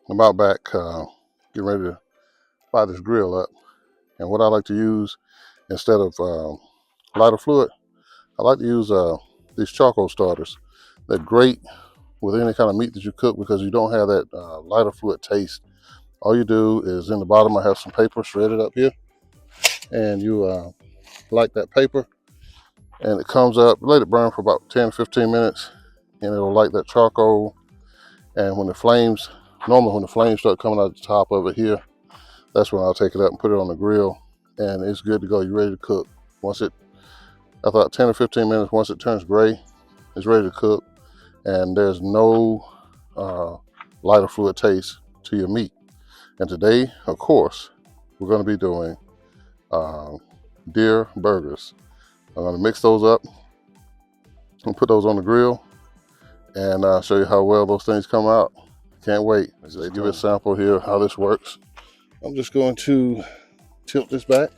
I'm about back getting ready to fire this grill up. And what I like to use instead of lighter fluid, I like to use these charcoal starters. They're great with any kind of meat that you cook because you don't have that lighter fluid taste. All you do is in the bottom I have some paper shredded up here, and you light that paper and it comes up, let it burn for about 10-15 minutes, and it'll light that charcoal. And when the flames, normally when the flames start coming out the top of it here, that's when I'll take it up and put it on the grill, and it's good to go. You're ready to cook. Once it, after about 10 or 15 minutes, once it turns gray, it's ready to cook, and there's no lighter fluid taste to your meat. And today, of course, we're going to be doing deer burgers. I'm going to mix those up and put those on the grill, and show you how well those things come out. Can't wait. They give you a sample here how this works. I'm just going to tilt this back.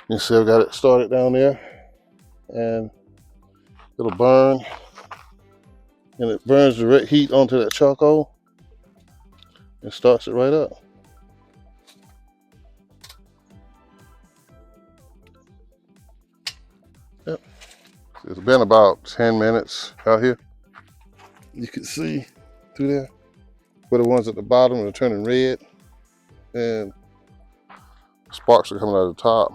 You see I've got it started down there, and it'll burn, and it burns direct heat onto that charcoal and starts it right up. Yep. It's been about 10 minutes out here. You can see through there where the ones at the bottom are turning red and sparks are coming out of the top.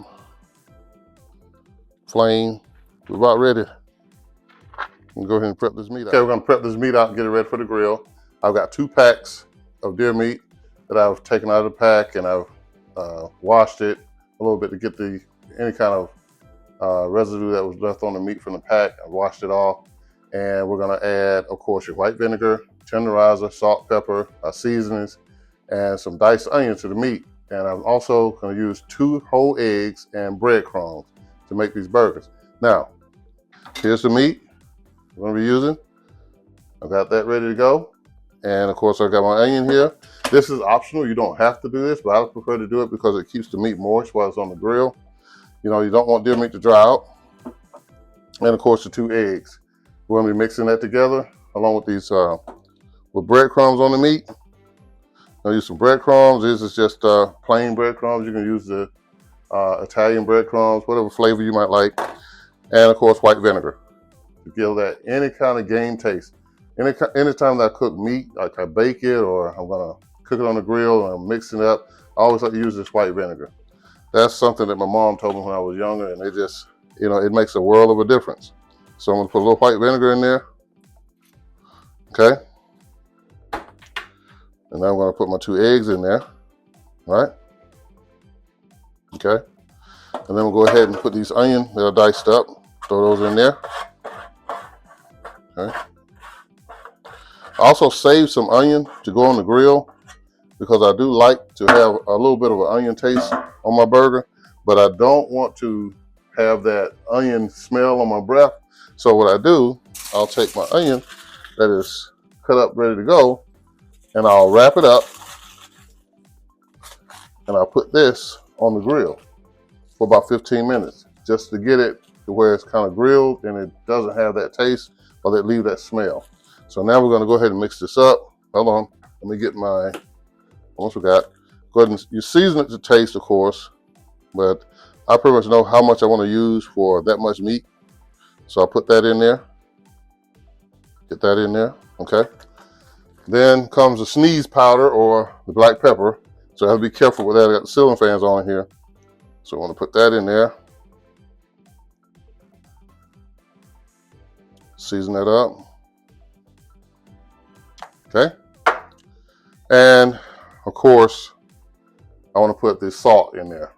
Flame. We're about ready. We'll go ahead and prep this meat out. Okay, we're gonna prep this meat out and get it ready for the grill. I've got 2 packs of deer meat that I've taken out of the pack, and I've washed it a little bit to get any kind of residue that was left on the meat from the pack. I washed it off, and we're gonna add, of course, your white vinegar, tenderizer, salt, pepper, seasonings, and some diced onion to the meat. And I'm also gonna use 2 whole eggs and breadcrumbs to make these burgers. Now, here's the meat we're gonna be using. I've got that ready to go. And of course, I've got my onion here. This is optional. You don't have to do this, but I prefer to do it because it keeps the meat moist while it's on the grill. You know, you don't want deer meat to dry out. And of course, the 2 eggs. We're gonna be mixing that together along with these with breadcrumbs on the meat. I'll use some breadcrumbs. This is just plain breadcrumbs. You can use the Italian breadcrumbs, whatever flavor you might like. And of course, white vinegar to give that any kind of game taste. Anytime that I cook meat, like I bake it or I'm gonna cook it on the grill and I'm mixing it up, I always like to use this white vinegar. That's something that my mom told me when I was younger, and it just, it makes a world of a difference. So I'm gonna put a little white vinegar in there, okay? And now I'm gonna put my 2 eggs in there, all right? Okay? And then we'll go ahead and put these onions that are diced up, throw those in there, okay? I also saved some onion to go on the grill because I do like to have a little bit of an onion taste on my burger, but I don't want to have that onion smell on my breath. So what I do, I'll take my onion that is cut up, ready to go, and I'll wrap it up, and I'll put this on the grill for about 15 minutes, just to get it to where it's kind of grilled and it doesn't have that taste or that leave that smell. So now we're gonna go ahead and mix this up. Hold on, let me get my, almost forgot. Go ahead and you season it to taste, of course, but I pretty much know how much I want to use for that much meat. So I'll put that in there, get that in there, okay? Then comes the sneeze powder or the black pepper. So I have to be careful with that. I got the ceiling fans on here. So I want to put that in there. Season that up. Okay. And of course, I want to put the salt in there.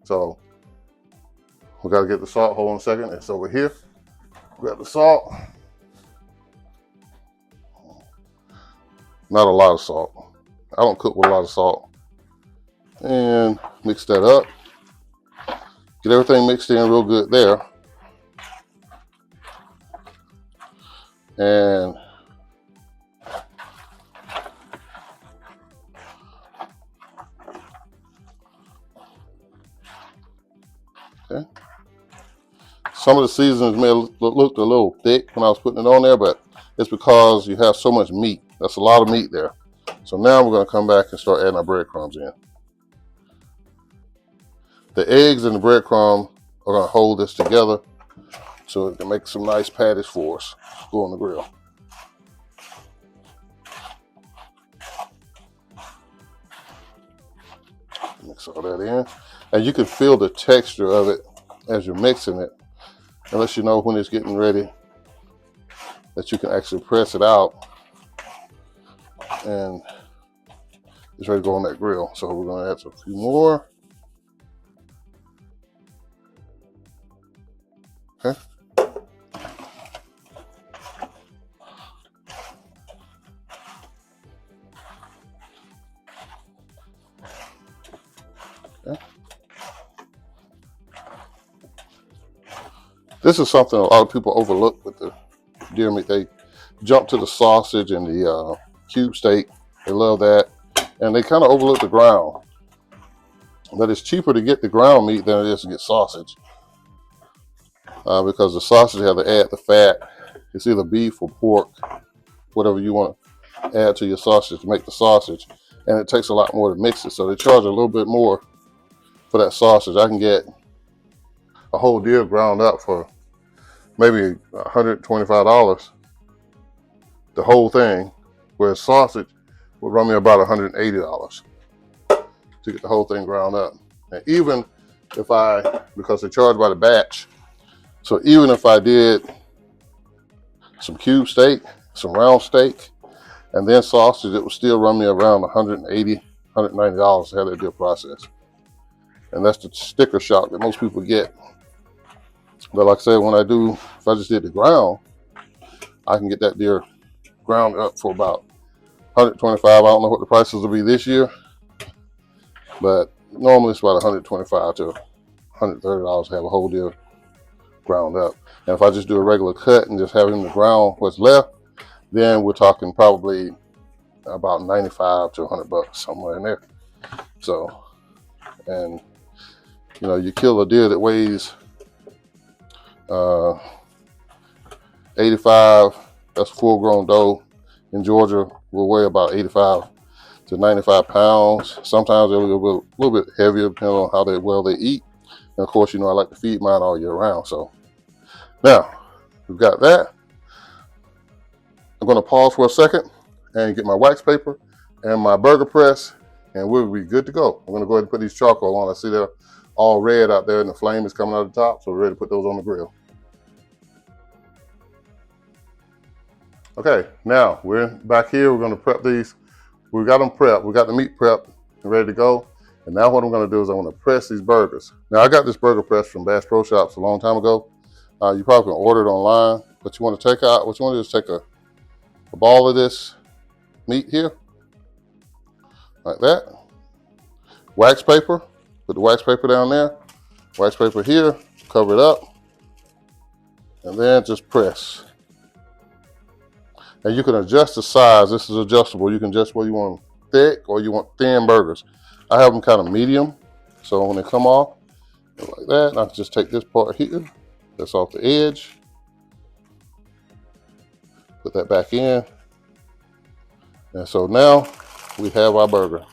So we got to get the salt. Hold on a second. It's over here. Grab the salt. Not a lot of salt. I don't cook with a lot of salt. And mix that up. Get everything mixed in real good there. And okay. Some of the seasonings may have looked a little thick when I was putting it on there, but it's because you have so much meat. That's a lot of meat there. So now we're going to come back and start adding our breadcrumbs in. The eggs and the breadcrumb are going to hold this together so it can make some nice patties for us. Go on the grill. Mix all that in. And you can feel the texture of it as you're mixing it. And let you know when it's getting ready that you can actually press it out and it's ready to go on that grill. So we're going to add a few more. Okay. Okay. This is something a lot of people overlook with the deer meat. They jump to the sausage and the cube steak. They love that. And they kind of overlook the ground. But it's cheaper to get the ground meat than it is to get sausage. Because the sausage have to add the fat. It's either beef or pork, whatever you want to add to your sausage to make the sausage. And it takes a lot more to mix it. So they charge a little bit more for that sausage. I can get a whole deer ground up for maybe $125, the whole thing, whereas sausage would run me about $180 to get the whole thing ground up. And even if because they charge by the batch, so even if I did some cube steak, some round steak, and then sausage, it would still run me around $180, $190 to have that deal processed. And that's the sticker shock that most people get. But like I said, if I just did the ground, I can get that deer ground up for about $125. I don't know what the prices will be this year, but normally it's about $125 to $130 to have a whole deer ground up. And if I just do a regular cut and just have it in the ground what's left, then we're talking probably about $95 to $100, somewhere in there. So, and you know, you kill a deer that weighs 85, that's full grown doe. In Georgia will weigh about 85 to 95 pounds. Sometimes they'll be a little bit heavier depending on how well they eat. And of course, you know, I like to feed mine all year round. So now we've got that. I'm going to pause for a second and get my wax paper and my burger press, and we'll be good to go. I'm going to go ahead and put these charcoal on. I see they're all red out there and the flame is coming out of the top, so we're ready to put those on the grill. Okay, now we're back here. We're going to prep these. We got them prepped. We got the meat prepped and ready to go. And now what I'm going to do is I'm going to press these burgers. Now I got this burger press from Bass Pro Shops a long time ago. You probably can order it online, but you want to take out, what you want to do is take a ball of this meat here, like that. Wax paper, put the wax paper down there. Wax paper here, cover it up, and then just press. And you can adjust the size. This is adjustable. You can adjust whether you want thick or you want thin burgers. I have them kind of medium, so when they come off, like that, I just take this part here, that's off the edge, put that back in, and so now we have our burger.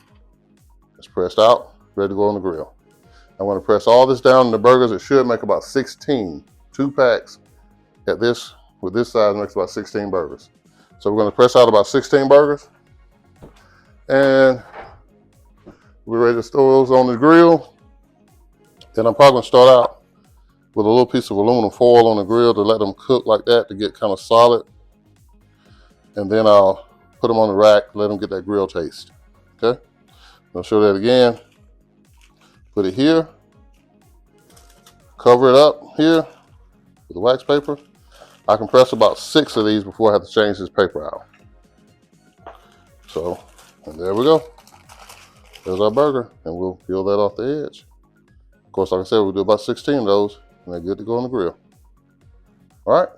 It's pressed out, ready to go on the grill. I'm going to press all this down in the burgers. It should make about 16, 2 packs at this, with this size makes about 16 burgers. So we're going to press out about 16 burgers, and we're ready to throw those on the grill. Then I'm probably going to start out with a little piece of aluminum foil on the grill to let them cook like that to get kind of solid. And then I'll put them on the rack, let them get that grill taste. Okay, I'll show that again. Put it here, cover it up here with the wax paper. I can press about 6 of these before I have to change this paper out. So, and there we go. There's our burger, and we'll peel that off the edge. Of course, like I said, we'll do about 16 of those, and they're good to go on the grill. All right,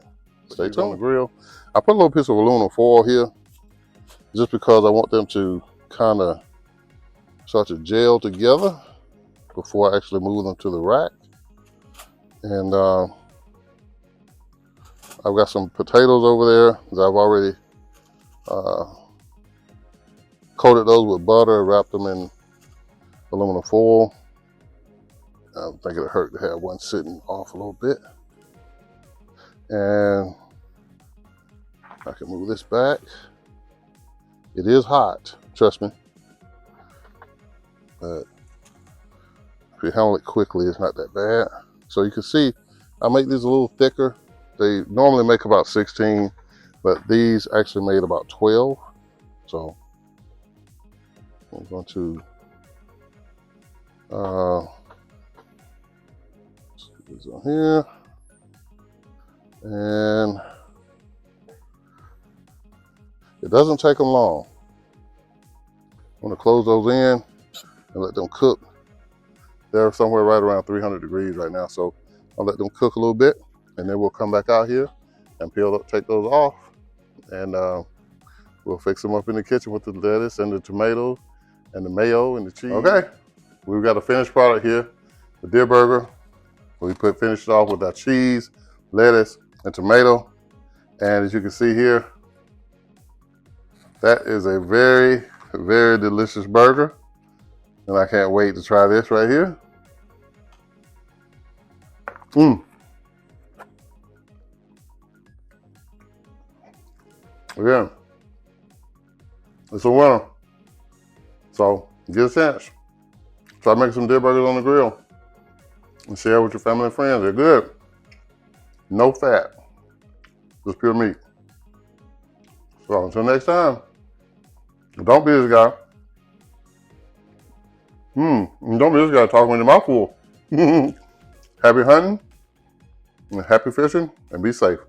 stay tuned. On the grill, I put a little piece of aluminum foil here, just because I want them to kind of start to gel together before I actually move them to the rack. And I've got some potatoes over there that I've already coated those with butter, wrapped them in aluminum foil. I don't think it'd hurt to have one sitting off a little bit. And I can move this back. It is hot, trust me. But if you handle it quickly, it's not that bad. So you can see, I make these a little thicker. They normally make about 16, but these actually made about 12. So I'm going to stick this on here. And it doesn't take them long. I'm going to close those in and let them cook. They're somewhere right around 300 degrees right now, so I'll let them cook a little bit, and then we'll come back out here and take those off, and we'll fix them up in the kitchen with the lettuce and the tomatoes and the mayo and the cheese. Okay, we've got a finished product here, the deer burger. We finished it off with our cheese, lettuce, and tomato, and as you can see here, that is a very, very delicious burger. And I can't wait to try this right here. Yeah, it's a winner. So get a chance. Try making some deer burgers on the grill and share with your family and friends. They're good. No fat, just pure meat. So until next time, don't be this guy. Don't be this guy talking with your mouth full. Happy hunting, and happy fishing, and be safe.